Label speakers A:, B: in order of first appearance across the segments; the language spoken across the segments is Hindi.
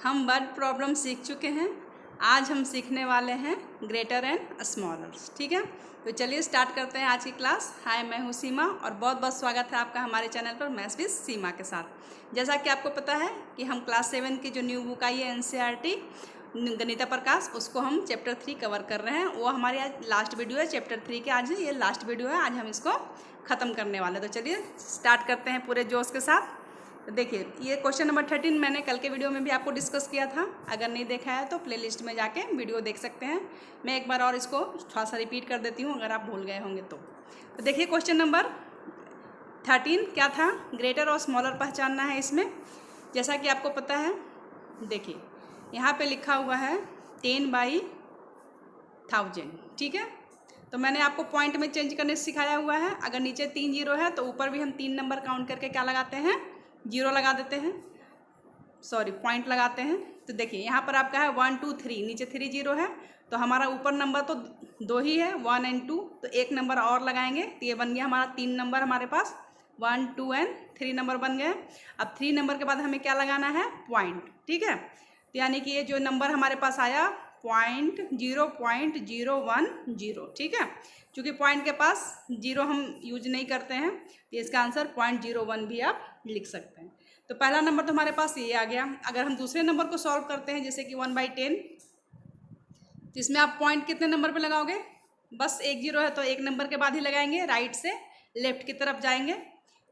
A: हम वर्ड प्रॉब्लम सीख चुके हैं। आज हम सीखने वाले हैं ग्रेटर एंड स्मॉलर। ठीक है, तो चलिए स्टार्ट करते हैं आज की क्लास। हाय, मैं हूँ सीमा और बहुत बहुत स्वागत है आपका हमारे चैनल पर मैथ्स विद सीमा के साथ। जैसा कि आपको पता है कि हम क्लास 7 की जो न्यू बुक आई है NCERT गणिता प्रकाश, उसको हम चैप्टर 3 कवर कर रहे हैं। वो हमारी आज लास्ट वीडियो है चैप्टर 3 के। आज ये लास्ट वीडियो है, आज हम इसको ख़त्म करने वाले हैं। तो चलिए स्टार्ट करते हैं पूरे जोश के साथ। तो देखिए, ये क्वेश्चन नंबर 13 मैंने कल के वीडियो में भी आपको डिस्कस किया था। अगर नहीं देखा है तो प्लेलिस्ट में जाके वीडियो देख सकते हैं। मैं एक बार और इसको थोड़ा सा रिपीट कर देती हूँ अगर आप भूल गए होंगे तो। देखिए, क्वेश्चन नंबर 13 क्या था, ग्रेटर और स्मॉलर पहचानना है इसमें। जैसा कि आपको पता है, देखिए यहाँ पे लिखा हुआ है 10/1000। ठीक है, तो मैंने आपको पॉइंट में चेंज करने सिखाया हुआ है। अगर नीचे 3 जीरो है तो ऊपर भी हम 3 नंबर काउंट करके क्या लगाते हैं, जीरो लगा देते हैं, सॉरी पॉइंट लगाते हैं। तो देखिए यहाँ पर आपका है 1 2 3, नीचे 3 जीरो है तो हमारा ऊपर नंबर तो 2 ही है, 1 और 2, तो एक नंबर और लगाएंगे तो ये बन गया हमारा 3 नंबर। हमारे पास 1 2 और 3 नंबर बन गए। अब 3 नंबर के बाद हमें क्या लगाना है, पॉइंट। ठीक है, तो यानी कि ये जो नंबर हमारे पास आया 0.0110। ठीक है, क्योंकि पॉइंट के पास जीरो हम यूज नहीं करते हैं तो इसका आंसर 0.01 भी आप लिख सकते हैं। तो पहला नंबर तो हमारे पास ये आ गया। अगर हम दूसरे नंबर को सॉल्व करते हैं जैसे कि 1/10, तो इसमें आप पॉइंट कितने नंबर पे लगाओगे, बस एक जीरो है तो एक नंबर के बाद ही लगाएंगे, राइट से लेफ्ट की तरफ जाएंगे।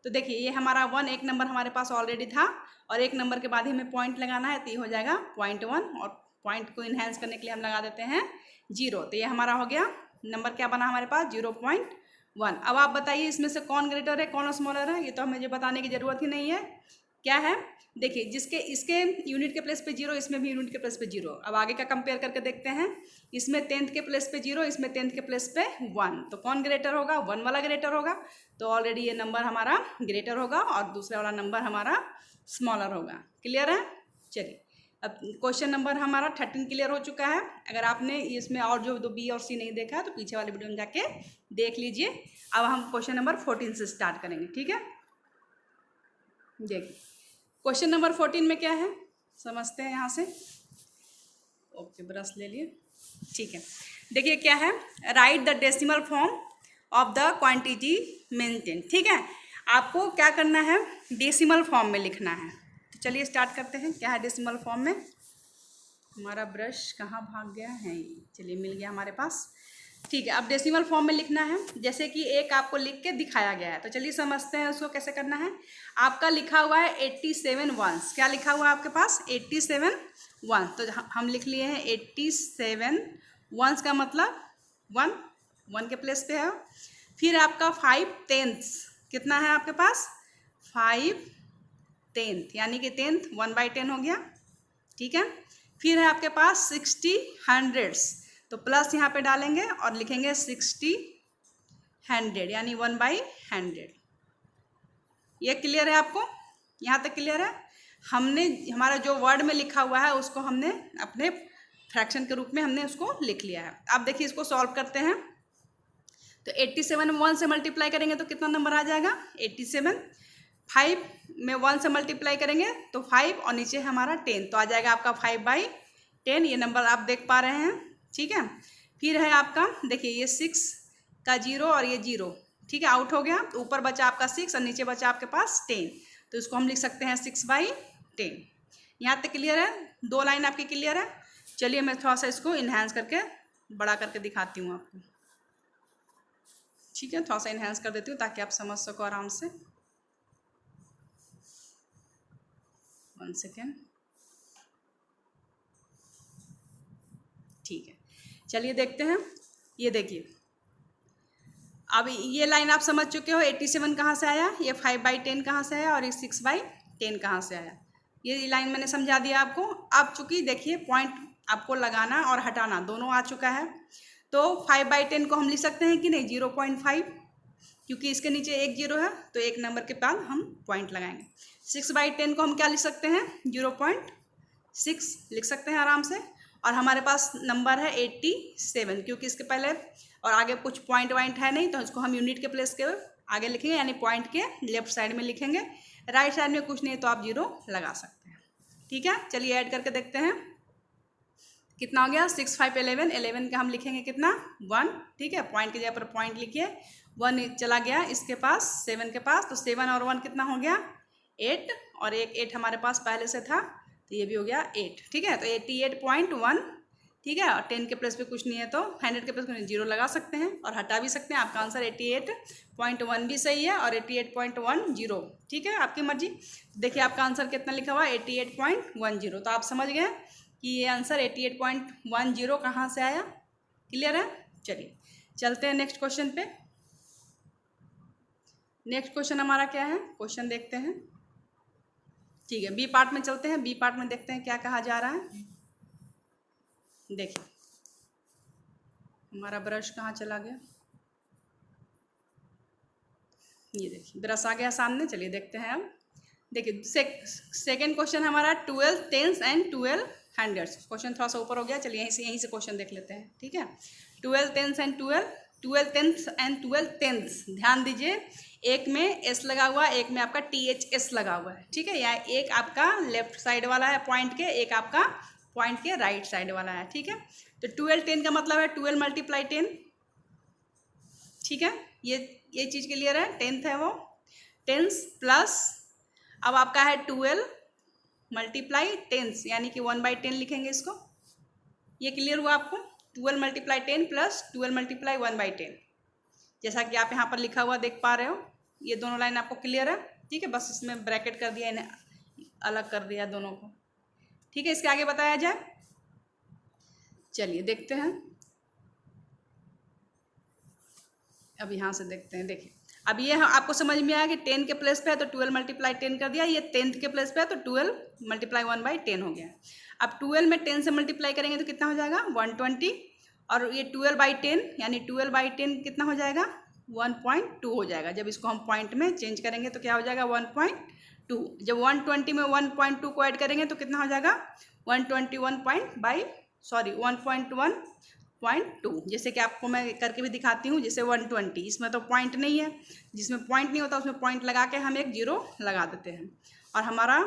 A: तो देखिए ये हमारा 1 एक नंबर हमारे पास ऑलरेडी था और एक नंबर के बाद ही हमें पॉइंट लगाना है, तो ये हो जाएगा 0.1 और पॉइंट को इन्हेंस करने के लिए हम लगा देते हैं जीरो। तो ये हमारा हो गया नंबर, क्या बना हमारे पास 0.1। अब आप बताइए इसमें से कौन ग्रेटर है कौन स्मॉलर है, ये तो मुझे बताने की ज़रूरत ही नहीं है। क्या है, देखिए जिसके इसके यूनिट के प्लेस पे जीरो, इसमें भी यूनिट के प्लेस पे जीरो। अब आगे का कंपेयर करके देखते हैं, इसमें 10th के प्लेस पे जीरो, इसमें 10th के प्लेस पे 1, तो कौन ग्रेटर होगा, 1 वाला ग्रेटर होगा। तो ऑलरेडी ये नंबर हमारा ग्रेटर होगा और दूसरा वाला नंबर हमारा स्मॉलर होगा। क्लियर है। चलिए, अब क्वेश्चन नंबर हमारा 13 क्लियर हो चुका है। अगर आपने इसमें और जो B और C नहीं देखा है तो पीछे वाले वीडियो में जाके देख लीजिए। अब हम क्वेश्चन नंबर 14 से स्टार्ट करेंगे। ठीक है, देखिए क्वेश्चन नंबर 14 में क्या है समझते हैं यहाँ से। ओके, ब्रश ले लिए। ठीक है, देखिए क्या है, right the decimal form of the quantity maintain. ठीक है, आपको क्या करना है, डेसिमल फॉर्म में लिखना है। तो चलिए स्टार्ट करते हैं। क्या है डेसिमल फॉर्म में, हमारा ब्रश कहाँ भाग गया है, चलिए मिल गया हमारे पास। ठीक है, अब डेसिमल फॉर्म में लिखना है, जैसे कि एक आपको लिख के दिखाया गया है। तो चलिए समझते हैं उसको कैसे करना है। आपका लिखा हुआ है 87 वंस। क्या लिखा हुआ है आपके पास, 87 वंस। तो हम लिख लिए हैं 87 वंस का मतलब 1 के प्लेस पे है। फिर आपका 5/10 कितना है आपके पास, 5/10 यानी कि 10th 1/10 हो गया। ठीक है, फिर है आपके पास 60 हंड्रेड्स, तो प्लस यहाँ पे डालेंगे और लिखेंगे 60 100 यानी 1/100। ये क्लियर है आपको, यहाँ तक क्लियर है। हमने हमारा जो वर्ड में लिखा हुआ है उसको हमने अपने फ्रैक्शन के रूप में हमने उसको लिख लिया है। अब देखिए इसको सॉल्व करते हैं। तो 87 1 से मल्टीप्लाई करेंगे तो कितना नंबर आ जाएगा, 87। 5 में 1 से मल्टीप्लाई करेंगे तो 5 और नीचे हमारा 10, तो आ जाएगा आपका 5/10। ये नंबर आप देख पा रहे हैं। ठीक है, फिर है आपका देखिए ये 6 का जीरो और ये जीरो, ठीक है, आउट हो गया। तो ऊपर बचा आपका 6 और नीचे बचा आपके पास 10, तो इसको हम लिख सकते हैं 6/10। यहाँ तक क्लियर है, 2 लाइन आपकी क्लियर है। चलिए मैं थोड़ा सा इसको इन्हेंस करके बड़ा करके दिखाती हूँ आपको। ठीक है, थोड़ा सा इन्हेंस कर देती हूँ ताकि आप समझ सको आराम से। 1 सेकेंड। ठीक है, चलिए देखते हैं। ये देखिए, अब ये लाइन आप समझ चुके हो, 87 कहाँ से आया, ये 5/10 कहाँ से आया और ये 6/10 कहाँ से आया। ये लाइन मैंने समझा दिया आपको। अब चूँकि देखिए पॉइंट आपको लगाना और हटाना दोनों आ चुका है, तो 5/10 को हम लिख सकते हैं कि नहीं 0.5, क्योंकि इसके नीचे एक जीरो है तो एक नंबर के बाद हम पॉइंट लगाएंगे। 6/10 को हम क्या लिख सकते हैं, 0.6 लिख सकते हैं आराम से। और हमारे पास नंबर है 87, क्योंकि इसके पहले और आगे कुछ पॉइंट वाइंट है नहीं, तो इसको हम यूनिट के प्लेस के आगे लिखेंगे, यानी पॉइंट के लेफ्ट साइड में लिखेंगे। राइट साइड में कुछ नहीं तो आप जीरो लगा सकते हैं। ठीक है, चलिए ऐड करके देखते हैं कितना हो गया। 6 5 11, 11 का हम लिखेंगे कितना 1, ठीक है, पॉइंट की जगह पर पॉइंट लिखिए। 1 चला गया इसके पास 7 के पास, तो 7 और 1 कितना हो गया 8, और एक 8 हमारे पास पहले से था तो ये भी हो गया 8, ठीक है। तो 88.1, ठीक है, और 10 के प्लस पे कुछ नहीं है तो 100 के प्लस कुछ नहीं, 0 लगा सकते हैं और हटा भी सकते हैं। आपका आंसर 88.1 भी सही है और 88.10, ठीक है, आपकी मर्जी। देखिए आपका आंसर कितना लिखा हुआ है 88.10, तो आप समझ गए कि ये आंसर 88.10 कहाँ से आया। क्लियर है, चलिए चलते हैं नेक्स्ट क्वेश्चन पे। नेक्स्ट क्वेश्चन हमारा क्या है, क्वेश्चन देखते हैं, ठीक है। बी पार्ट में चलते हैं, बी पार्ट में देखते हैं क्या कहा जा रहा है। देखिए हमारा ब्रश कहाँ चला गया, ये देखिए ब्रश आ गया सामने। चलिए देखते हैं अब। देखिए सेकेंड क्वेश्चन हमारा 12 टेंस एंड 12 हंड्रेड्स। क्वेश्चन थोड़ा सा ऊपर हो गया, चलिए यहीं से क्वेश्चन देख लेते हैं, ठीक है। 12 tenses and 12 tenses and 12 tenses. ध्यान दीजिए, एक में एस लगा हुआ है, एक में आपका THS लगा हुआ है, ठीक है। या एक आपका लेफ्ट साइड वाला है पॉइंट के, एक आपका पॉइंट के राइट साइड वाला है, ठीक है। तो 12 10 का मतलब है 12 × 10, ठीक है। ये चीज़ क्लियर है, 10th है वो, टेंस प्लस अब आपका है 12 × 10, यानी कि 1/10 लिखेंगे इसको। ये क्लियर हुआ आपको, 12 × 10 प्लस 12 × 1/10, जैसा कि आप यहाँ पर लिखा हुआ देख पा रहे हो। ये दोनों लाइन आपको क्लियर है, ठीक है। बस इसमें ब्रैकेट कर दिया, इन्हें अलग कर दिया दोनों को, ठीक है। इसके आगे बताया जाए, चलिए देखते हैं। अब यहाँ से देखते हैं, देखिए अब ये आपको समझ में आया कि 10 के प्लेस पे है तो 12 × 10 कर दिया, ये 10th के प्लेस पे है तो 12 × 1/10 हो गया। अब 12 में 10 से मल्टीप्लाई करेंगे तो कितना हो जाएगा 120, और ये 12/10 यानी 12/10 कितना हो जाएगा 1.2 हो जाएगा। जब इसको हम पॉइंट में चेंज करेंगे तो क्या हो जाएगा 1.2। जब 120 में 1.2 को ऐड करेंगे तो कितना हो जाएगा 1.2, जैसे कि आपको मैं करके भी दिखाती हूँ। जैसे 120, इसमें तो पॉइंट नहीं है, जिसमें पॉइंट नहीं होता उसमें पॉइंट लगा के हम एक 0 लगा देते हैं, और हमारा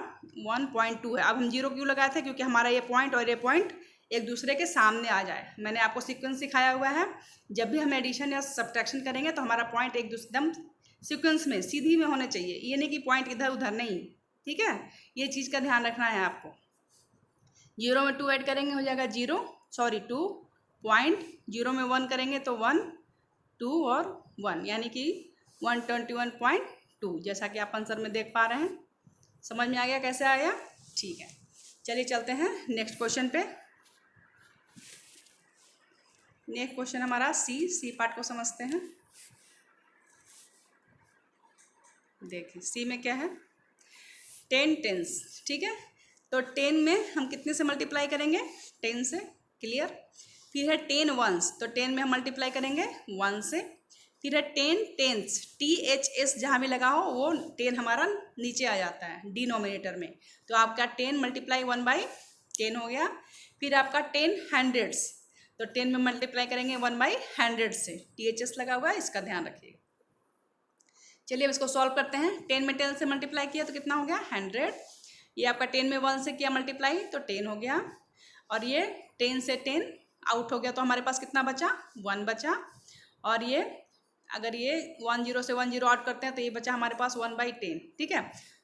A: 1.2 है। अब हम 0 क्यों लगाए थे, क्योंकि हमारा ये पॉइंट और ये पॉइंट एक दूसरे के सामने आ जाए। मैंने आपको सीक्वेंस सिखाया हुआ है, जब भी हम एडिशन या सब्ट्रैक्शन करेंगे तो हमारा पॉइंट एक एकदम सीक्वेंस में सीधी में होने चाहिए, ये नहीं कि पॉइंट इधर उधर नहीं, ठीक है। ये चीज़ का ध्यान रखना है आपको। 0 में 2 ऐड करेंगे हो जाएगा 2 पॉइंट, 0 में 1 करेंगे तो 1 2 और 1, यानी कि 121.2, जैसा कि आप आंसर में देख पा रहे हैं। समझ में आ गया कैसे आया, ठीक है। चलिए चलते हैं नेक्स्ट क्वेश्चन पे। नेक्स्ट क्वेश्चन हमारा सी पार्ट को समझते हैं। देखिए सी में क्या है 10 टेंस, ठीक है। तो 10 में हम कितने से मल्टीप्लाई करेंगे 10 से, क्लियर। फिर है 10 वंस, तो 10 में हम मल्टीप्लाई करेंगे 1 से। फिर है 10 टेंस, THS जहाँ भी लगा हो वो 10 हमारा नीचे आ जाता है डिनोमिनेटर में, तो आपका 10 × 1/10 हो गया। फिर आपका 10 हंड्रेड्स, तो 10 में मल्टीप्लाई करेंगे 1/100 से, THS लगा हुआ है, इसका ध्यान रखिएगा। चलिए अब इसको सॉल्व करते हैं। 10 में 10 से मल्टीप्लाई किया तो कितना हो गया 100। ये आपका 10 में 1 से किया मल्टीप्लाई तो 10 हो गया, और ये 10 से 10 आउट हो गया तो हमारे पास कितना बचा 1 बचा। और ये अगर ये 10 से 10 आउट करते हैं तो ये बचा हमारे पास 1/10, ठीक है।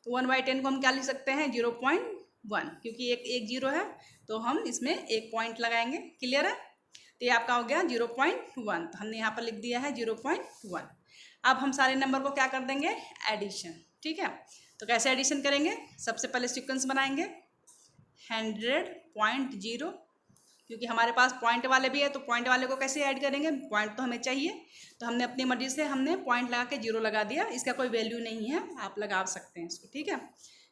A: तो 1/10 को हम क्या लिख सकते हैं 0.1, क्योंकि एक 0 है तो हम इसमें एक पॉइंट लगाएंगे, क्लियर है। तो ये आपका हो गया 0.1, तो हमने यहाँ पर लिख दिया है 0.1। अब हम सारे नंबर को क्या कर देंगे एडिशन, ठीक है। तो कैसे एडिशन करेंगे, सबसे पहले सीक्वेंस बनाएंगे 100.0, क्योंकि हमारे पास पॉइंट वाले भी है तो पॉइंट वाले को कैसे ऐड करेंगे, पॉइंट तो हमें चाहिए, तो हमने अपनी मर्जी से हमने पॉइंट लगा के 0 लगा दिया। इसका कोई वैल्यू नहीं है, आप लगा सकते हैं इसको, ठीक है।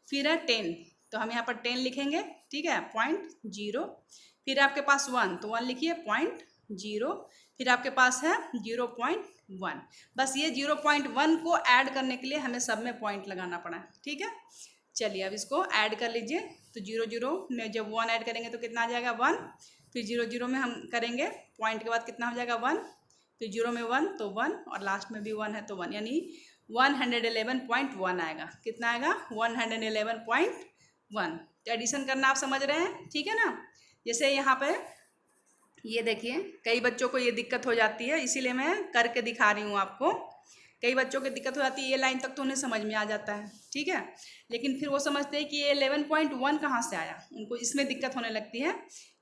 A: फिर है 10, तो हम यहाँ पर 10 लिखेंगे, ठीक है, 0.0। फिर आपके पास 1, तो 1 लिखिए 0.0। फिर आपके पास है 0.1। बस ये 0.1 को ऐड करने के लिए हमें सब में पॉइंट लगाना पड़ा, ठीक है। चलिए अब इसको ऐड कर लीजिए, तो 0 में जब 1 ऐड करेंगे तो कितना आ जाएगा 1। फिर 0 में हम करेंगे पॉइंट के बाद कितना हो जाएगा 1, फिर 0 में 1 तो 1, और लास्ट में भी 1 है तो 1, यानी 111.1 आएगा। कितना आएगा 111.1, तो एडिशन करना आप समझ रहे हैं, ठीक है ना। जैसे यहाँ पे ये देखिए, कई बच्चों को ये दिक्कत हो जाती है, इसीलिए मैं करके दिखा रही हूँ आपको। कई बच्चों की दिक्कत हो जाती है, ये लाइन तक तो उन्हें समझ में आ जाता है, ठीक है, लेकिन फिर वो समझते हैं कि ये 11.1 कहाँ से आया, उनको इसमें दिक्कत होने लगती है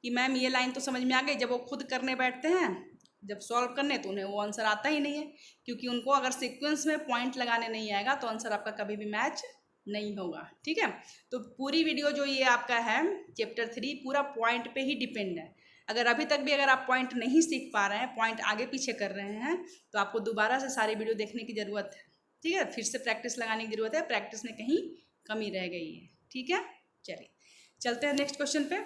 A: कि मैम ये लाइन तो समझ में आ गई। जब वो खुद करने बैठते हैं, जब सॉल्व करने, तो उन्हें वो आंसर आता ही नहीं है, क्योंकि उनको अगर सीक्वेंस में पॉइंट लगाने नहीं आएगा तो आंसर आपका कभी भी मैच नहीं होगा, ठीक है। तो पूरी वीडियो जो ये आपका है चैप्टर 3 पूरा पॉइंट पे ही डिपेंड है। अगर अभी तक भी अगर आप पॉइंट नहीं सीख पा रहे हैं, पॉइंट आगे पीछे कर रहे हैं, तो आपको दोबारा से सारी वीडियो देखने की ज़रूरत है, ठीक है, फिर से प्रैक्टिस लगाने की ज़रूरत है, प्रैक्टिस में कहीं कमी रह गई है, ठीक है। चलिए चलते हैं नेक्स्ट क्वेश्चन पे।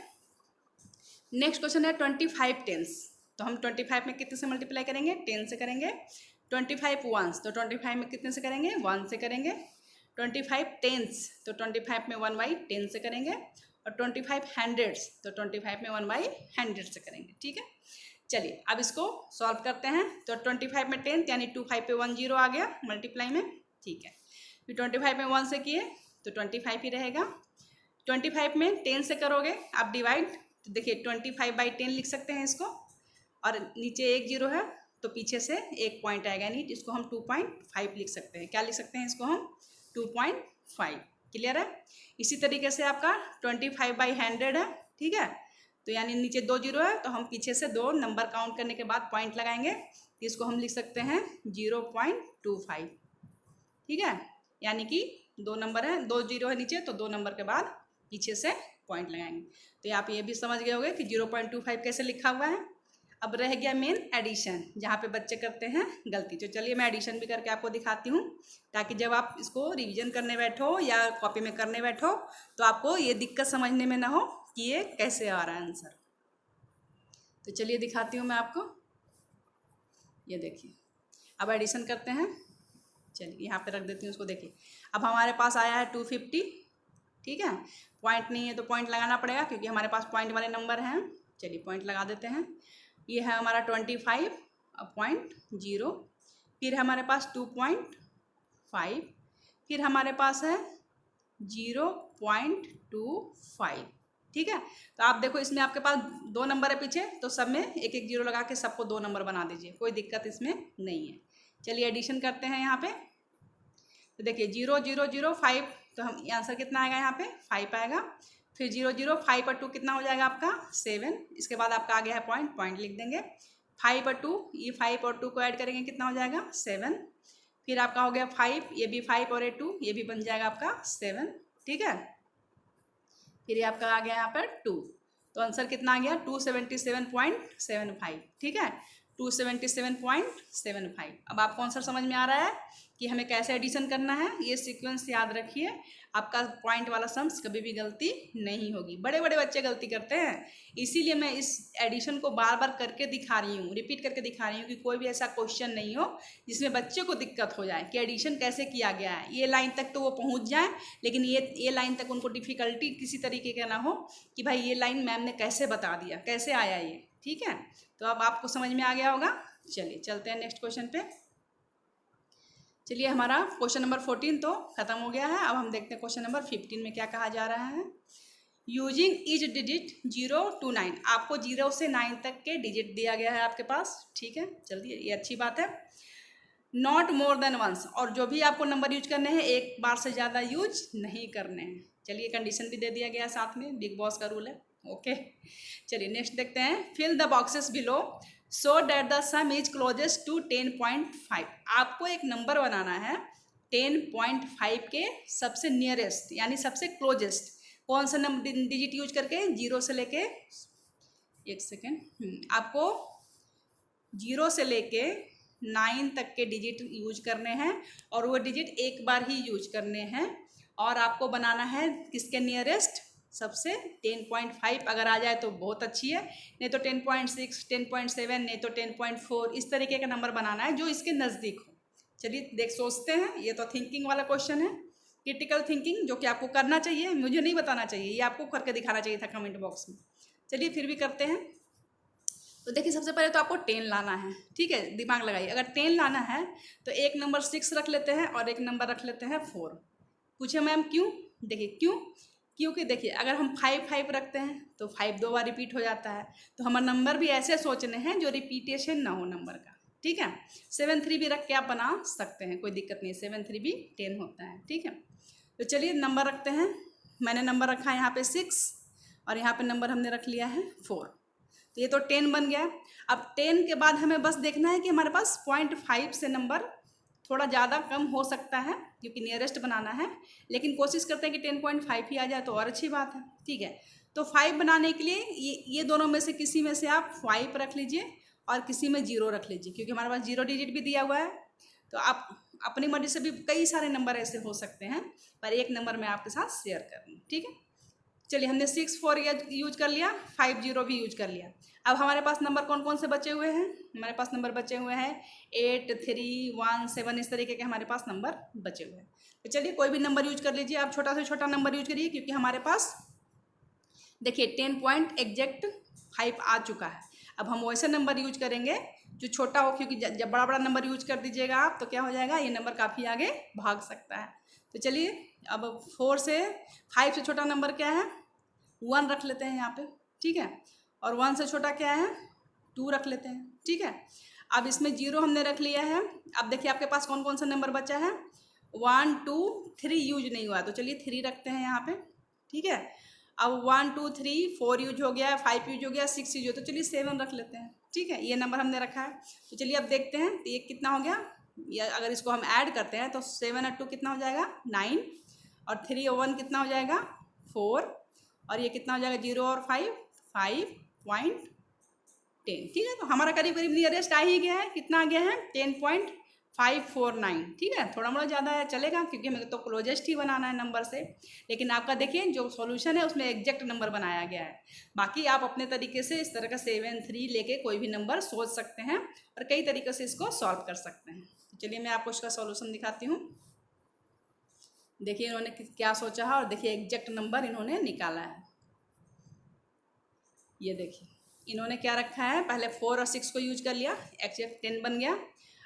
A: नेक्स्ट क्वेश्चन है 25 टेंस। तो हम 25 में कितने से मल्टीप्लाई करेंगे, 10 से करेंगे। 25 वंस, तो 25 में कितने से करेंगे, 1 से करेंगे। 25 टेंस, तो 25 में 1/10 से करेंगे। और 25 हंड्रेड्स, तो 25 में 1/100 से करेंगे, ठीक है। चलिए अब इसको सॉल्व करते हैं। तो 25 में 10 यानी 25 पे 1 0 आ गया मल्टीप्लाई में, ठीक है। फिर 25 में 1 से किए तो 25 ही रहेगा। 25 में 10 से करोगे आप डिवाइड, तो देखिए 25/10 लिख सकते हैं इसको, और नीचे 1 0 है तो पीछे से 1 पॉइंट आएगा, यानी इसको हम 2.5 लिख सकते हैं। क्या लिख सकते हैं इसको हम, 2.5। क्लियर है। इसी तरीके से आपका 25/100 है, ठीक है। तो यानी नीचे 2 0 है, तो हम पीछे से 2 नंबर काउंट करने के बाद पॉइंट लगाएंगे, तो इसको हम लिख सकते हैं 0.25, ठीक है। यानी कि 2 नंबर है, 2 0 है नीचे, तो 2 नंबर के बाद पीछे से पॉइंट लगाएंगे। तो आप ये भी समझ गए होंगे कि 0.25 कैसे लिखा हुआ है। अब रह गया मेन एडिशन, जहाँ पे बच्चे करते हैं गलती। तो चलिए मैं एडिशन भी करके आपको दिखाती हूँ, ताकि जब आप इसको रिवीजन करने बैठो या कॉपी में करने बैठो तो आपको ये दिक्कत समझने में ना हो कि ये कैसे आ रहा है आंसर। तो चलिए दिखाती हूँ मैं आपको, ये देखिए। अब एडिशन करते हैं, चलिए यहाँ पे रख देती हूँ उसको। देखिए अब हमारे पास आया है 250, ठीक है। पॉइंट नहीं है तो पॉइंट लगाना पड़ेगा, क्योंकि हमारे पास पॉइंट वाले नंबर हैं। चलिए पॉइंट लगा देते हैं। ये है हमारा 25, अब 0.0, फिर हमारे पास 2.5, फिर हमारे पास है 0.25, ठीक है। तो आप देखो इसमें आपके पास 2 नंबर है पीछे, तो सब में 1 1 0 लगा के सबको 2 नंबर बना दीजिए, कोई दिक्कत इसमें नहीं है। चलिए एडिशन करते हैं यहाँ पे। तो देखिए 0 0 0 5, तो हम आंसर कितना आएगा यहाँ पे 5 आएगा। फिर 0 0 5 और 2 कितना हो जाएगा आपका 7। इसके बाद आपका आ गया है पॉइंट लिख देंगे। 5 और 2, ये 5 और 2 को ऐड करेंगे कितना हो जाएगा 7। फिर आपका हो गया 5, ये भी 5 और 2, ये भी बन जाएगा आपका 7, ठीक है। फिर ये आपका आ गया यहाँ पर 2, तो आंसर कितना आ गया 277.75, ठीक है, 277.75। अब आपको आंसर समझ में आ रहा है कि हमें कैसे एडिशन करना है। ये सीक्वेंस याद रखिए, आपका पॉइंट वाला सम्स कभी भी गलती नहीं होगी। बड़े बड़े बच्चे गलती करते हैं, इसीलिए मैं इस एडिशन को बार बार करके दिखा रही हूँ, रिपीट करके दिखा रही हूँ, कि कोई भी ऐसा क्वेश्चन नहीं हो जिसमें बच्चे को दिक्कत हो जाए कि एडिशन कैसे किया गया है। ये लाइन तक तो वो पहुँच जाए, लेकिन ये लाइन तक उनको डिफ़िकल्टी किसी तरीके का ना हो कि भाई ये लाइन मैम ने कैसे बता दिया, कैसे आया ये, ठीक है। तो अब आपको समझ में आ गया होगा। चलिए चलते हैं नेक्स्ट क्वेश्चन पे। चलिए हमारा क्वेश्चन नंबर 14 तो खत्म हो गया है। अब हम देखते हैं क्वेश्चन नंबर 15 में क्या कहा जा रहा है। यूजिंग ईच डिजिट 0 to 9, आपको 0 से 9 तक के डिजिट दिया गया है आपके पास, ठीक है। चलिए ये अच्छी बात है। नॉट मोर देन वंस, और जो भी आपको नंबर यूज करने हैं एक बार से ज़्यादा यूज नहीं करने हैं। चलिए कंडीशन भी दे दिया गया साथ में, बिग बॉस का रूल है, ओके। चलिए नेक्स्ट देखते हैं। Fill the boxes below so that the sum is closest to 10.5। आपको एक नंबर बनाना है 10.5 के सबसे नियरेस्ट यानी सबसे क्लोजेस्ट। कौन सा नंबर डिजिट यूज करके, 0 से लेके, एक सेकेंड, आपको 0 से लेके 9 तक के डिजिट यूज करने हैं, और वो डिजिट एक बार ही यूज करने हैं। और आपको बनाना है किसके नियरेस्ट, सबसे 10.5 अगर आ जाए तो बहुत अच्छी है, नहीं तो 10.6, 10.7, नहीं तो 10.4, इस तरीके का नंबर बनाना है जो इसके नज़दीक हो। चलिए सोचते हैं। ये तो थिंकिंग वाला क्वेश्चन है, क्रिटिकल थिंकिंग, जो कि आपको करना चाहिए, मुझे नहीं बताना चाहिए, ये आपको करके दिखाना चाहिए था कमेंट बॉक्स में। चलिए फिर भी करते हैं। तो देखिए सबसे पहले तो आपको 10 लाना है, ठीक है, दिमाग लगाइए। अगर 10 लाना है तो एक नंबर 6 रख लेते हैं और एक नंबर रख लेते हैं 4। पूछे मैम क्यों, देखिए क्यों, क्योंकि देखिए अगर हम 5 रखते हैं तो 5 2 बार रिपीट हो जाता है, तो हमारे नंबर भी ऐसे सोचने हैं जो रिपीटेशन ना हो नंबर का, ठीक है। 7 3 भी रख के आप बना सकते हैं, कोई दिक्कत नहीं, 7 3 भी 10 होता है, ठीक है। तो चलिए नंबर रखते हैं। मैंने नंबर रखा है यहाँ पे 6 और यहाँ पे नंबर हमने रख लिया है 4, तो ये तो 10 बन गया। अब 10 के बाद हमें बस देखना है कि हमारे पास 0.5 से नंबर थोड़ा ज़्यादा कम हो सकता है क्योंकि नियरेस्ट बनाना है, लेकिन कोशिश करते हैं कि 10.5 ही आ जाए तो और अच्छी बात है, ठीक है। तो 5 बनाने के लिए ये दोनों में से किसी में से आप 5 रख लीजिए और किसी में 0 रख लीजिए, क्योंकि हमारे पास 0 डिजिट भी दिया हुआ है। तो आप अपनी मर्जी से भी कई सारे नंबर ऐसे हो सकते हैं, पर एक नंबर मैं आपके साथ शेयर कर रही हूँ, ठीक है। चलिए हमने 6 4 यूज कर लिया, 5 0 भी यूज कर लिया। अब हमारे पास नंबर कौन कौन से बचे हुए हैं? हमारे पास नंबर बचे हुए हैं 8 3 1 7, इस तरीके के हमारे पास नंबर बचे हुए हैं। तो चलिए कोई भी नंबर यूज कर लीजिए, आप छोटा से छोटा नंबर यूज करिए, क्योंकि हमारे पास देखिए 10 पॉइंट एग्जैक्ट 5 आ चुका है। अब हम वैसे नंबर यूज करेंगे जो छोटा हो, क्योंकि जब बड़ा बड़ा नंबर यूज कर दीजिएगा आप तो क्या हो जाएगा, ये नंबर काफ़ी आगे भाग सकता है। तो चलिए अब 4 से 5 से छोटा नंबर क्या है? 1 रख लेते हैं यहाँ पे, ठीक है। और 1 से छोटा क्या है? 2 रख लेते हैं, ठीक है। अब इसमें 0 हमने रख लिया है। अब देखिए आपके पास कौन कौन सा नंबर बचा है? 1 2 3 यूज नहीं हुआ, तो चलिए 3 रखते हैं यहाँ पे, ठीक है। अब 1 2 3 4 यूज हो गया, 5 यूज हो गया, 6 यूज हो, तो चलिए 7 रख लेते हैं, ठीक है। ये नंबर हमने रखा है। तो चलिए अब देखते हैं तो ये कितना हो गया। या अगर इसको हम ऐड करते हैं तो 7 और 2 कितना हो जाएगा? 9, और 3 और 1 कितना हो जाएगा? 4, और ये कितना हो जाएगा? 0 और 5 5.10, ठीक है। तो हमारा करीब करीब नियरेस्ट आ ही गया है। कितना आ गया है? 10.549, ठीक है। थोड़ा मोड़ा ज़्यादा है चलेगा, क्योंकि हमें तो क्लोजेस्ट ही बनाना है नंबर से। लेकिन आपका देखिए जो सॉल्यूशन है उसमें एग्जैक्ट नंबर बनाया गया है। बाकी आप अपने तरीके से इस तरह का 7 3 लेके कोई भी नंबर सोच सकते हैं और कई तरीके से इसको सॉल्व कर सकते हैं। तो चलिए मैं आपको इसका सॉल्यूशन दिखाती हूँ। देखिए इन्होंने क्या सोचा है और देखिए एग्जैक्ट नंबर इन्होंने निकाला है। ये देखिए इन्होंने क्या रखा है, पहले 4 और 6 को यूज कर लिया, एग्जैक्ट 10 बन गया।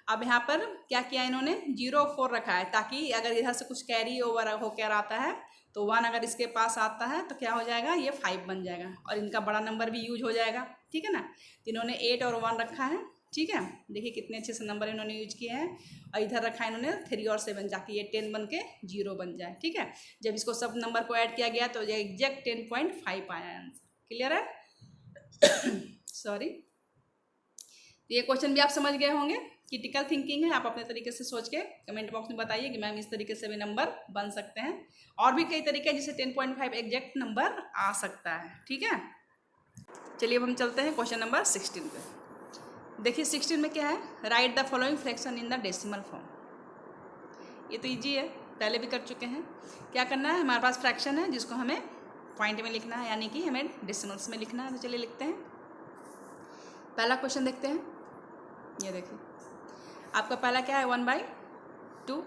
A: अब यहाँ पर क्या किया इन्होंने? 0 और 4 रखा है, ताकि अगर इधर से कुछ कैरी ओवर होकर आता है तो 1 अगर इसके पास आता है तो क्या हो जाएगा? ये 5 बन जाएगा और इनका बड़ा नंबर भी यूज हो जाएगा, ठीक है ना। तो इन्होंने 8 और 1 रखा है, ठीक है। देखिए कितने अच्छे से नंबर इन्होंने यूज किए हैं। और इधर रखा है इन्होंने 3 और 7, जाके ये 10 बन के 0 बन जाए, ठीक है। जब इसको सब नंबर को ऐड किया गया तो ये एग्जैक्ट 10.5 आया आंसर। क्लियर है? सॉरी। ये क्वेश्चन भी आप समझ गए होंगे। क्रिटिकल थिंकिंग है, आप अपने तरीके से सोच के कमेंट बॉक्स में बताइए कि मैम इस तरीके से भी नंबर बन सकते हैं। और भी कई तरीके हैं जिससे 10.5 एग्जैक्ट नंबर आ सकता है, ठीक है। चलिए अब हम चलते हैं क्वेश्चन नंबर 16 पे। देखिए 16 में क्या है? Right the following fraction in the decimal form. ये तो ईजी है, पहले भी कर चुके हैं। क्या करना है? हमारे पास फ्रैक्शन है जिसको हमें पॉइंट में लिखना है, यानी कि हमें डेसिमल्स में लिखना है। तो चलिए लिखते हैं। पहला क्वेश्चन देखते हैं। ये देखिए आपका पहला क्या है? 1/2।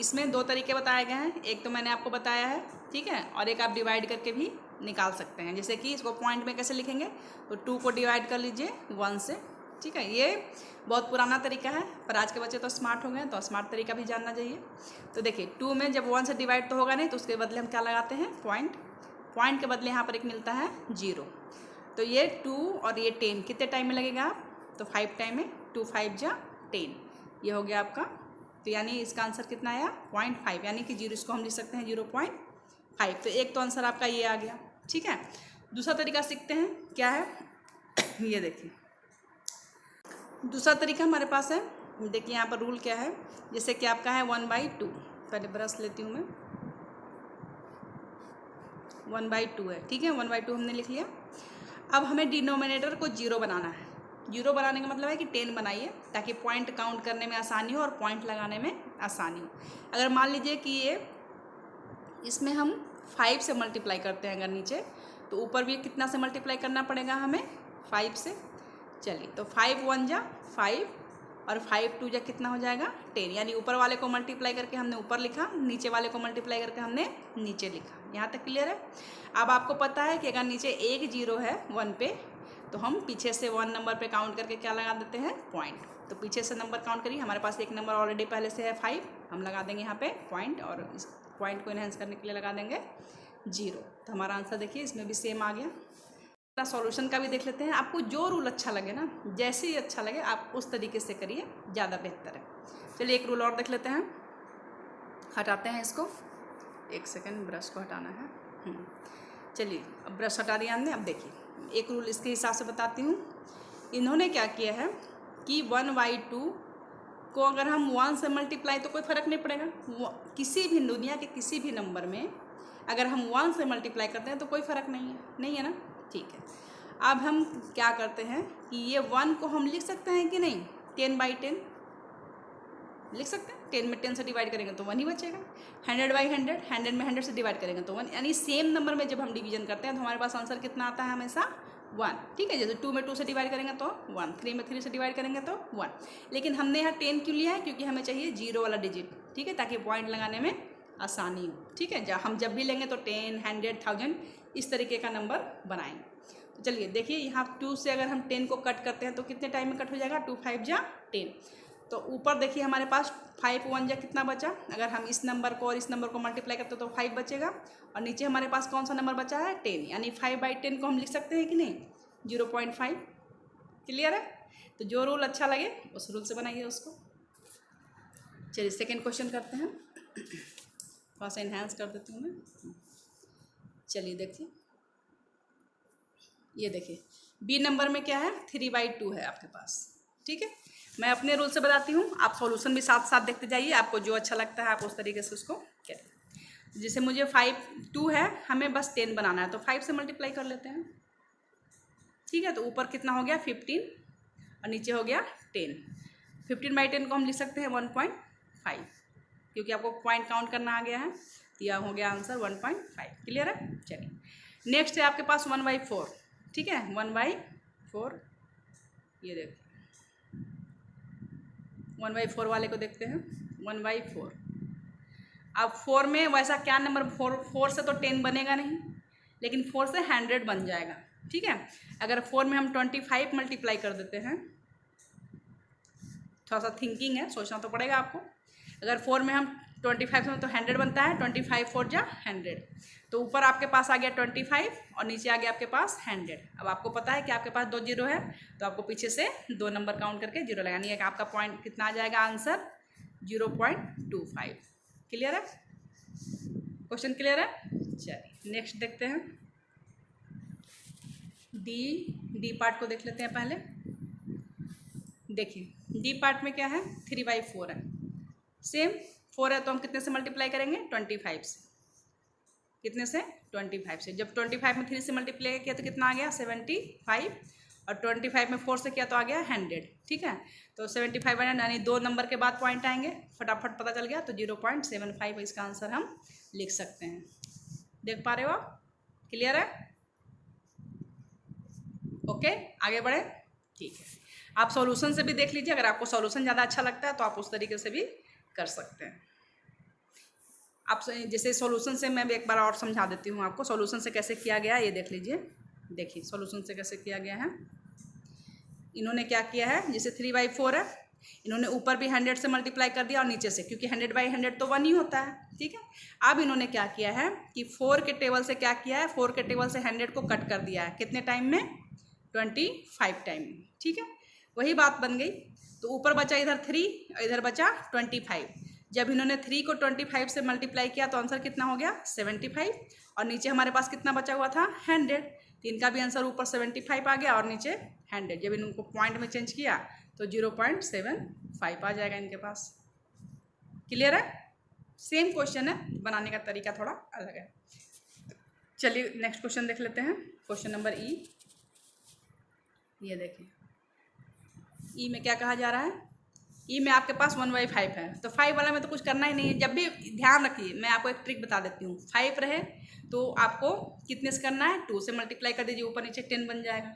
A: इसमें 2 तरीके बताए गए हैं, एक तो मैंने आपको बताया है, ठीक है, और एक आप डिवाइड करके भी निकाल सकते हैं। जैसे कि इसको पॉइंट में कैसे लिखेंगे, तो 2 को डिवाइड कर लीजिए 1 से, ठीक है। ये बहुत पुराना तरीका है, पर आज के बच्चे तो स्मार्ट हो गए हैं, तो स्मार्ट तरीका भी जानना चाहिए। तो देखिए 2 में जब 1 से डिवाइड तो होगा नहीं, तो उसके बदले हम क्या लगाते हैं? पॉइंट। पॉइंट के बदले यहाँ पर एक मिलता है 0। तो ये 2 और ये 10 कितने टाइम में लगेगा आप? तो 5 टाइम में। 2 5 जा 10, ये हो गया आपका। तो यानी इसका आंसर कितना आया? 0.5, यानी कि 0 इसको हम लिख सकते हैं 0.5। तो एक तो आंसर आपका ये आ गया, ठीक है। दूसरा तरीका सीखते हैं, क्या है? ये देखिए दूसरा तरीका हमारे पास है। देखिए यहाँ पर रूल क्या है, जैसे कि आपका है 1/2। पहले ब्रश लेती हूँ मैं। 1/2 है, ठीक है। 1/2 हमने लिख लिया। अब हमें डिनोमिनेटर को 0 बनाना है। 0 बनाने का मतलब है कि 10 बनाइए, ताकि पॉइंट काउंट करने में आसानी हो और पॉइंट लगाने में आसानी हो। अगर मान लीजिए कि ये इसमें हम 5 से मल्टीप्लाई करते हैं अगर नीचे, तो ऊपर भी कितना से मल्टीप्लाई करना पड़ेगा हमें? 5 से। चलिए तो 5 1 जा 5 और 5 2 जा कितना हो जाएगा? 10। यानी ऊपर वाले को मल्टीप्लाई करके हमने ऊपर लिखा, नीचे वाले को मल्टीप्लाई करके हमने नीचे लिखा। यहाँ तक क्लियर है? अब आपको पता है कि अगर नीचे एक 0 है 1 पे, तो हम पीछे से 1 नंबर पे काउंट करके क्या लगा देते हैं? पॉइंट। तो पीछे से नंबर काउंट करिए। हमारे पास एक नंबर ऑलरेडी पहले से है 5, हम लगा देंगे यहाँ पे पॉइंट, और इस पॉइंट को इनहेंस करने के लिए लगा देंगे 0। तो हमारा आंसर देखिए इसमें भी सेम आ गया। सॉल्यूशन का भी देख लेते हैं। आपको जो रूल अच्छा लगे ना, जैसे ही अच्छा लगे आप उस तरीके से करिए, ज़्यादा बेहतर है। चलिए एक रूल और देख लेते हैं, हटाते हैं इसको। एक सेकंड, ब्रश को हटाना है। चलिए अब ब्रश हटा दिया हमने। अब देखिए एक रूल इसके हिसाब से बताती हूँ। इन्होंने क्या किया है कि 1/2 को अगर हम 1 से मल्टीप्लाई तो कोई फ़र्क नहीं पड़ेगा। किसी भी दुनिया के किसी भी नंबर में अगर हम 1 से मल्टीप्लाई करते हैं तो कोई फ़र्क नहीं है ना। ठीक है, अब हम क्या करते हैं कि ये 1 को हम लिख सकते हैं कि नहीं, 10/10 लिख सकते हैं। 10 में 10 से डिवाइड करेंगे तो 1 ही बचेगा। 100/100, 100 में 100 से डिवाइड करेंगे तो 1, यानी सेम नंबर में जब हम डिवीजन करते हैं तो हमारे पास आंसर कितना आता है, हमेशा 1। ठीक है, जैसे 2 में 2 से डिवाइड करेंगे तो 1, 3 में 3 से डिवाइड करेंगे तो 1। लेकिन हमने यहाँ 10 क्यों लिया है, क्योंकि हमें चाहिए 0 वाला डिजिट। ठीक है, ताकि पॉइंट लगाने में आसानी हो। ठीक है, हम जब भी लेंगे तो 10, 100, 1000 इस तरीके का नंबर बनाएंगे। तो चलिए देखिए, यहाँ 2 से अगर हम 10 को कट करते हैं तो कितने टाइम में कट हो जाएगा, 2 5 जा 10। तो ऊपर देखिए हमारे पास 5 1 जा कितना बचा। अगर हम इस नंबर को और इस नंबर को मल्टीप्लाई करते तो 5 बचेगा, और नीचे हमारे पास कौन सा नंबर बचा है, 10। यानी 5/10 को हम लिख सकते हैं कि नहीं, 0.5। क्लियर है। तो जो रूल अच्छा लगे उस रूल से बनाइए उसको। चलिए सेकेंड क्वेश्चन करते हैं, थोड़ा सा इन्हांस कर देती हूँ मैं। चलिए देखिए, ये देखिए बी नंबर में क्या है, 3/2 है आपके पास। ठीक है, मैं अपने रूल से बताती हूँ, आप सॉल्यूशन भी साथ साथ देखते जाइए। आपको जो अच्छा लगता है आप उस तरीके से उसको करें। जैसे मुझे 2 है, हमें बस 10 बनाना है तो 5 से मल्टीप्लाई कर लेते हैं। ठीक है, तो ऊपर कितना हो गया 15 और नीचे हो गया 10। 15/10 को हम लिख सकते हैं 1.5, क्योंकि आपको पॉइंट काउंट करना आ गया है। यह हो गया आंसर 1.5। क्लियर है। चलिए नेक्स्ट है आपके पास 1/4। ठीक है, 1/4, ये देखिए 1/4 वाले को देखते हैं। 1/4, अब 4 में वैसा क्या नंबर, 4 से तो 10 बनेगा नहीं, लेकिन 4 से 100 बन जाएगा। ठीक है, अगर 4 में हम 25 मल्टीप्लाई कर देते हैं, थोड़ा सा थिंकिंग है, सोचना तो पड़ेगा आपको। अगर 4 में हम 25 में तो 100 बनता है, 25 4 जा 100। तो ऊपर आपके पास आ गया 25 और नीचे आ गया आपके पास 100। अब आपको पता है कि आपके पास 2 0 है, तो आपको पीछे से 2 नंबर काउंट करके 0 लगानी है कि आपका पॉइंट कितना आ जाएगा, आंसर 0.25। क्लियर है, क्वेश्चन क्लियर है। चलिए नेक्स्ट देखते हैं, डी पार्ट को देख लेते हैं पहले। देखिए डी पार्ट में क्या है, 3/4 है। सेम 4 है तो हम कितने से मल्टीप्लाई करेंगे, 25 से। कितने से, 25 से। जब 25 में 3 से मल्टीप्लाई किया तो कितना आ गया, 75, और 25 में 4 से किया तो आ गया 100। ठीक है, तो 75 यानी 2 नंबर के बाद पॉइंट आएंगे, फटाफट पता चल गया। तो 0.75 इसका आंसर हम लिख सकते हैं। देख पा रहे हो आप, क्लियर है। ओके, आगे बढ़े। ठीक है, आप सॉल्यूशन से भी देख लीजिए, अगर आपको सॉल्यूशन ज़्यादा अच्छा लगता है तो आप उस तरीके से भी कर सकते हैं। आप जैसे सॉल्यूशन से मैं एक बार और समझा देती हूँ आपको, सॉल्यूशन से कैसे किया गया है ये देख लीजिए। देखिए सॉल्यूशन से कैसे किया गया है, इन्होंने क्या किया है, जैसे 3/4 है, इन्होंने ऊपर भी 100 से मल्टीप्लाई कर दिया और नीचे से, क्योंकि 100/100 तो 1 ही होता है। ठीक है, अब इन्होंने क्या किया है कि 4 के टेबल से क्या किया है, 4 के टेबल से 100 को कट कर दिया है। कितने टाइम में, 25 टाइम में। ठीक है, वही बात बन गई। तो ऊपर बचा इधर 3 और इधर बचा 25। जब इन्होंने 3 को 25 से मल्टीप्लाई किया तो आंसर कितना हो गया, 75, और नीचे हमारे पास कितना बचा हुआ था, 100। तो इनका भी आंसर ऊपर 75 आ गया और नीचे 100। जब इनको पॉइंट में चेंज किया तो 0.75 आ जाएगा इनके पास। क्लियर है, सेम क्वेश्चन है, बनाने का तरीका थोड़ा अलग है। चलिए नेक्स्ट क्वेश्चन देख लेते हैं, क्वेश्चन नंबर ई। ये देखिए ई में क्या कहा जा रहा है, ई में आपके पास 1/5 है, तो 5 वाला में तो कुछ करना ही नहीं है। जब भी ध्यान रखिए, मैं आपको एक ट्रिक बता देती हूँ, 5 रहे तो आपको कितने से करना है, 2 से मल्टीप्लाई कर दीजिए, ऊपर नीचे 10 बन जाएगा।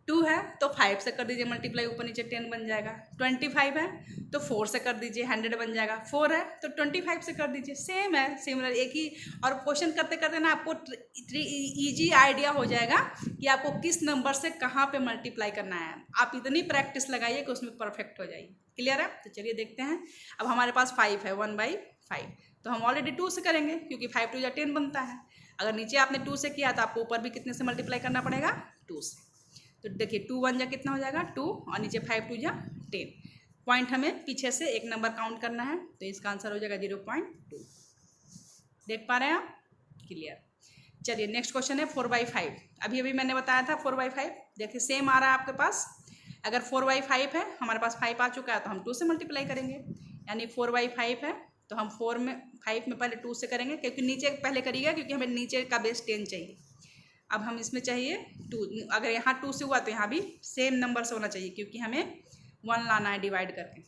A: 2 है तो 5 से कर दीजिए मल्टीप्लाई, ऊपर नीचे 10 बन जाएगा। 25 है तो 4 से कर दीजिए, 100 बन जाएगा। 4 है तो 25 से कर दीजिए। सेम है, सिमिलर एक ही। और क्वेश्चन करते करते ना आपको ईजी आइडिया हो जाएगा कि आपको किस नंबर से कहाँ पे मल्टीप्लाई करना है। आप इतनी प्रैक्टिस लगाइए कि उसमें परफेक्ट हो जाइए। क्लियर है, तो चलिए देखते हैं। अब हमारे पास 5 है, 1/5, तो हम ऑलरेडी 2 से करेंगे क्योंकि 5 2 या 10 बनता है। अगर नीचे आपने 2 से किया तो आपको ऊपर भी कितने से मल्टीप्लाई करना पड़ेगा, 2 से। तो देखिए 2 1 जा कितना हो जाएगा 2 और नीचे 5 2 जा 10। पॉइंट हमें पीछे से एक नंबर काउंट करना है, तो इसका आंसर हो जाएगा 0.2। देख पा रहे हैं आप? क्लियर। चलिए नेक्स्ट क्वेश्चन है 4/5। अभी मैंने बताया था 4/5। देखिए सेम आ रहा है आपके पास। अगर 4/5 है, हमारे पास 5 आ चुका है, तो हम 2 से मल्टीप्लाई करेंगे। यानी 4/5 है तो हम 5 में पहले 2 से करेंगे, क्योंकि नीचे पहले करिएगा, क्योंकि हमें नीचे का बेस 10 चाहिए। अब हम इसमें चाहिए 2। अगर यहाँ 2 से हुआ तो यहाँ भी सेम नंबर से होना चाहिए, क्योंकि हमें 1 लाना है डिवाइड करके।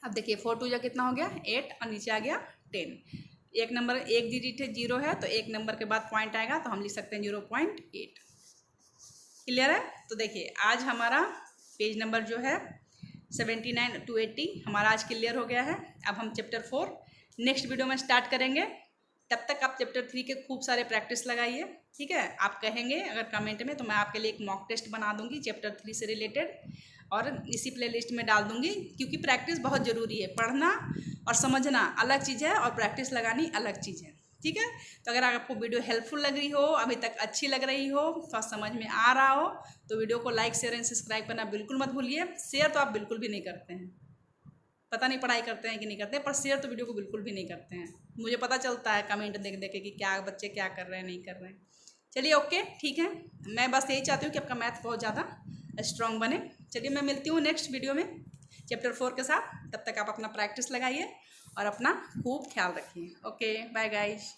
A: अब देखिए 4 2 जा कितना हो गया 8 और नीचे आ गया 10। एक नंबर एक डिजिट है 0 है, तो एक नंबर के बाद पॉइंट आएगा, तो हम लिख सकते हैं 0.8। क्लियर है? तो देखिए आज हमारा पेज नंबर जो है 79 to 80 हमारा आज क्लियर हो गया है। अब हम चैप्टर 4 नेक्स्ट वीडियो में स्टार्ट करेंगे। तब तक आप चैप्टर 3 के खूब सारे प्रैक्टिस लगाइए, ठीक है? आप कहेंगे अगर कमेंट में, तो मैं आपके लिए एक मॉक टेस्ट बना दूंगी चैप्टर 3 से रिलेटेड, और इसी प्लेलिस्ट में डाल दूंगी, क्योंकि प्रैक्टिस बहुत ज़रूरी है। पढ़ना और समझना अलग चीज़ है, और प्रैक्टिस लगानी अलग चीज़ है, ठीक है? तो अगर आपको वीडियो हेल्पफुल लग रही हो, अभी तक अच्छी लग रही हो, थोड़ा समझ में आ रहा हो, तो वीडियो को लाइक शेयर एंड सब्सक्राइब करना बिल्कुल मत भूलिए। शेयर तो आप बिल्कुल भी नहीं करते हैं, पता नहीं पढ़ाई करते हैं कि नहीं करते हैं, पर शेयर तो वीडियो को बिल्कुल भी नहीं करते हैं। मुझे पता चलता है कमेंट देख देख के कि क्या बच्चे क्या कर रहे हैं, नहीं कर रहे हैं। चलिए ओके, ठीक है। मैं बस यही चाहती हूँ कि आपका मैथ बहुत ज़्यादा स्ट्रॉन्ग बने। चलिए मैं मिलती हूँ नेक्स्ट वीडियो में चैप्टर 4 के साथ। तब तक आप अपना प्रैक्टिस लगाइए और अपना खूब ख्याल रखिए। Okay, bye guys.